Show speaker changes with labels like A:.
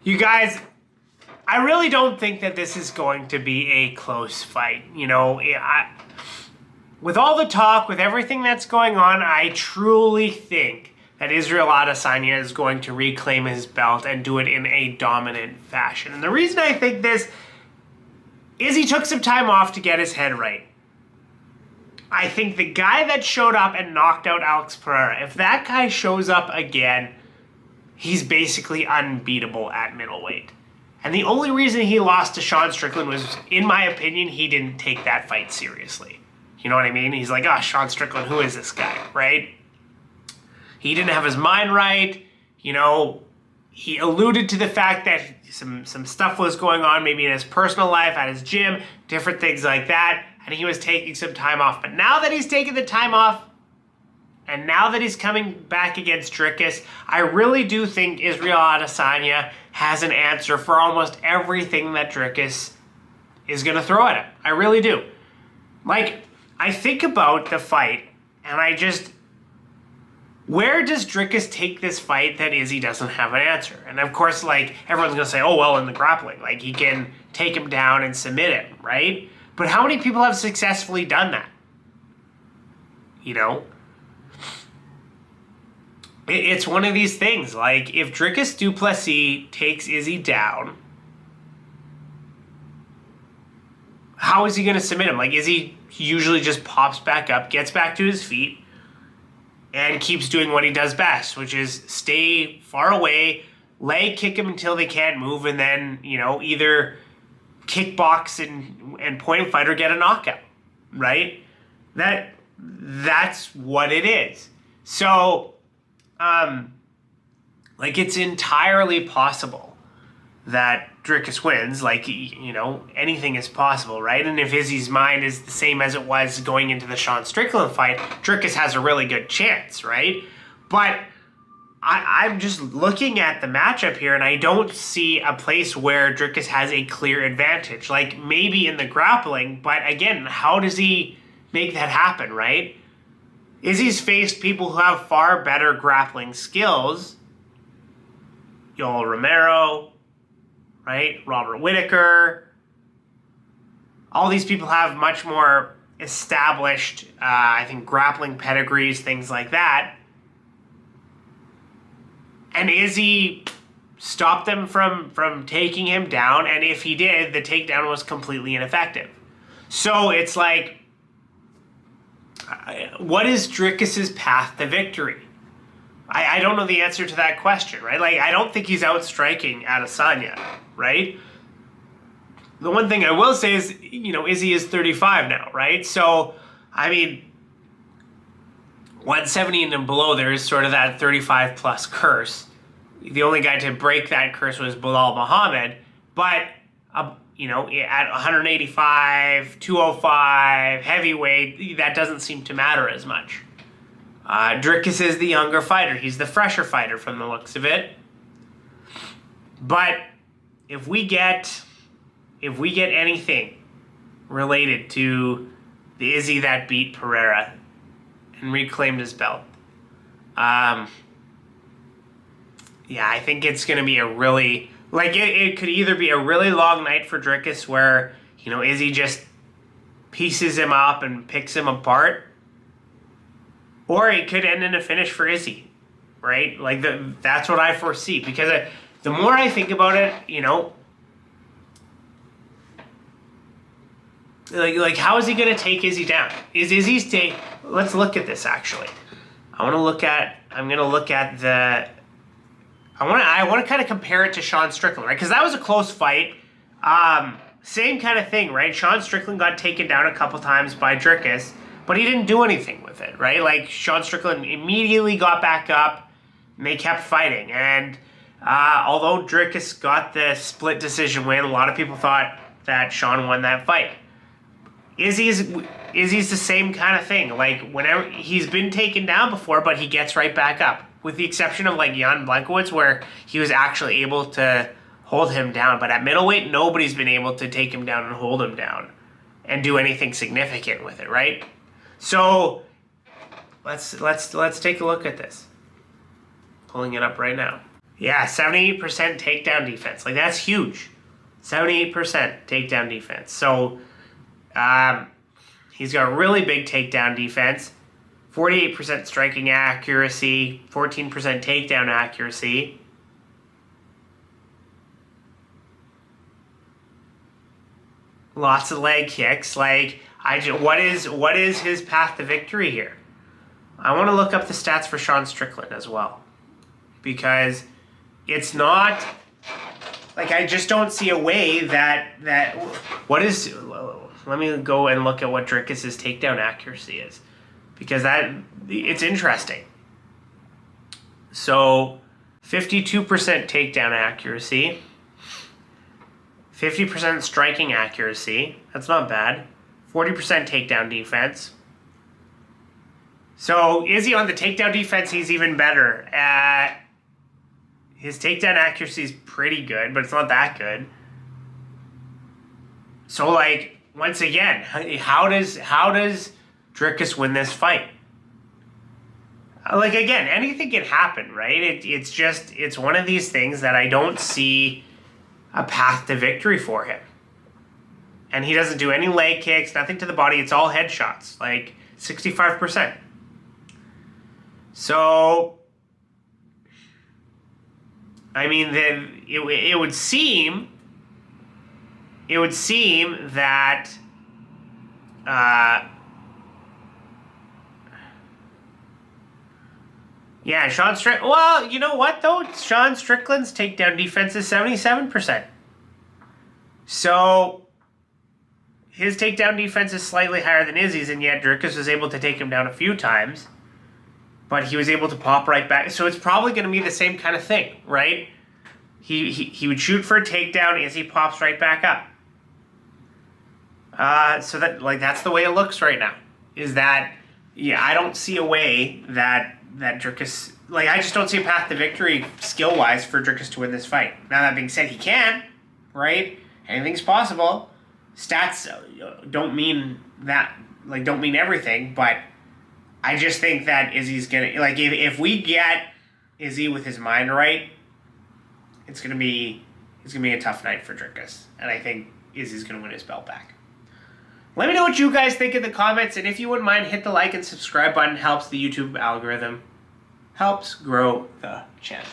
A: You guys, I really don't think that this is going to be a close fight. You know, with all the talk, with everything that's going on, I truly think that Israel Adesanya is going to reclaim his belt and do it in a dominant fashion. And the reason I think this is he took some time off to get his head right. I think the guy that showed up and knocked out Alex Pereira, if that guy shows up again, he's basically unbeatable at middleweight. And the only reason he lost to Sean Strickland was, in my opinion, he didn't take that fight seriously. You know what I mean? He's like, oh, Sean Strickland, who is this guy, right? He didn't have his mind right. You know, he alluded to the fact that some stuff was going on maybe in his personal life, at his gym, different things like that, and he was taking some time off. But now that he's taken the time off, and now that he's coming back against Dricus, I really do think Israel Adesanya has an answer for almost everything that Dricus is going to throw at him. I really do. Like, I think about the fight, and I just... Where does Dricus take this fight that Izzy doesn't have an answer? And of course, like, everyone's going to say, oh, well, in the grappling. Like, he can take him down and submit him, right? But how many people have successfully done that? You know? It's one of these things. Like, if Dricus Du Plessis takes Izzy down, how is he going to submit him? Like, Izzy usually just pops back up, gets back to his feet, and keeps doing what he does best, which is stay far away, leg kick him until they can't move, and then, you know, either kickbox and point and fight or get a knockout, right? That's what it is. So, like, it's entirely possible that Dricus wins. Like, you know, anything is possible, right? And if Izzy's mind is the same as it was going into the Sean Strickland fight, Dricus has a really good chance, right? But I'm just looking at the matchup here, and I don't see a place where Dricus has a clear advantage. Like, maybe in the grappling, but again, how does he make that happen, right? Izzy's faced people who have far better grappling skills. Yoel Romero, right? Robert Whittaker. All these people have much more established, I think, grappling pedigrees, things like that. And Izzy stopped them from taking him down, and if he did, the takedown was completely ineffective. So it's like, what is Dricus's path to victory? I don't know the answer to that question, right? Like, I don't think he's outstriking Adesanya, right? The one thing I will say is, you know, Izzy is 35 now, right? So, I mean, 170 and below, there is sort of that 35-plus curse. The only guy to break that curse was Bilal Muhammad. But, you know, at 185, 205, heavyweight, that doesn't seem to matter as much. Dricus is the younger fighter. He's the fresher fighter from the looks of it. But if we get anything related to the Izzy that beat Pereira and reclaimed his belt, yeah, I think it's going to be a really, like, it could either be a really long night for Dricus where, you know, Izzy just pieces him up and picks him apart, or it could end in a finish for Izzy, right? Like, that's what I foresee, because the more I think about it, you know, like how is he going to take Izzy down? Is Izzy's take? Let's look at this, actually. I'm going to look at the... I want to kind of compare it to Sean Strickland, right? Because that was a close fight. Same kind of thing, right? Sean Strickland got taken down a couple times by Dricus, but he didn't do anything with it, right? Like, Sean Strickland immediately got back up, and they kept fighting. And although Dricus got the split decision win, a lot of people thought that Sean won that fight. Izzy's the same kind of thing. Like, whenever he's been taken down before, but he gets right back up. With the exception of, like, Jan Blachowicz, where he was actually able to hold him down. But at middleweight, nobody's been able to take him down and hold him down and do anything significant with it, right? So let's take a look at this. Pulling it up right now. Yeah, 78% takedown defense. Like, that's huge. 78% takedown defense. So, he's got really big takedown defense. 48% striking accuracy. 14% takedown accuracy. Lots of leg kicks. Like, what is his path to victory here? I want to look up the stats for Sean Strickland as well, because it's not like, I just don't see a way that what is. Let me go and look at what Dricus's takedown accuracy is, because it's interesting. So, 52% takedown accuracy. 50% striking accuracy. That's not bad. 40% takedown defense. So, Izzy on the takedown defense, he's even better. His takedown accuracy is pretty good, but it's not that good. So, like, once again, how does Dricus win this fight? Like, again, anything can happen, right? It's one of these things that I don't see a path to victory for him. And he doesn't do any leg kicks, nothing to the body. It's all headshots, like 65%. So, I mean, then it would seem that yeah, Sean Strickland. Well, you know what though? Sean Strickland's takedown defense is 77%. So his takedown defense is slightly higher than Izzy's, and yet Dricus was able to take him down a few times. But he was able to pop right back. So it's probably going to be the same kind of thing, right? He would shoot for a takedown, Izzy pops right back up. So that's the way it looks right now. Is that, yeah, I don't see a way that Dricus, like, I just don't see a path to victory skill-wise for Dricus to win this fight. Now, that being said, he can, right? Anything's possible. Stats don't mean everything, but I just think that Izzy's gonna, like, if we get Izzy with his mind right, it's gonna be a tough night for Dricus, and I think Izzy's gonna win his belt back. Let me know what you guys think in the comments, and if you wouldn't mind, hit the like and subscribe button. Helps the YouTube algorithm. Helps grow the channel.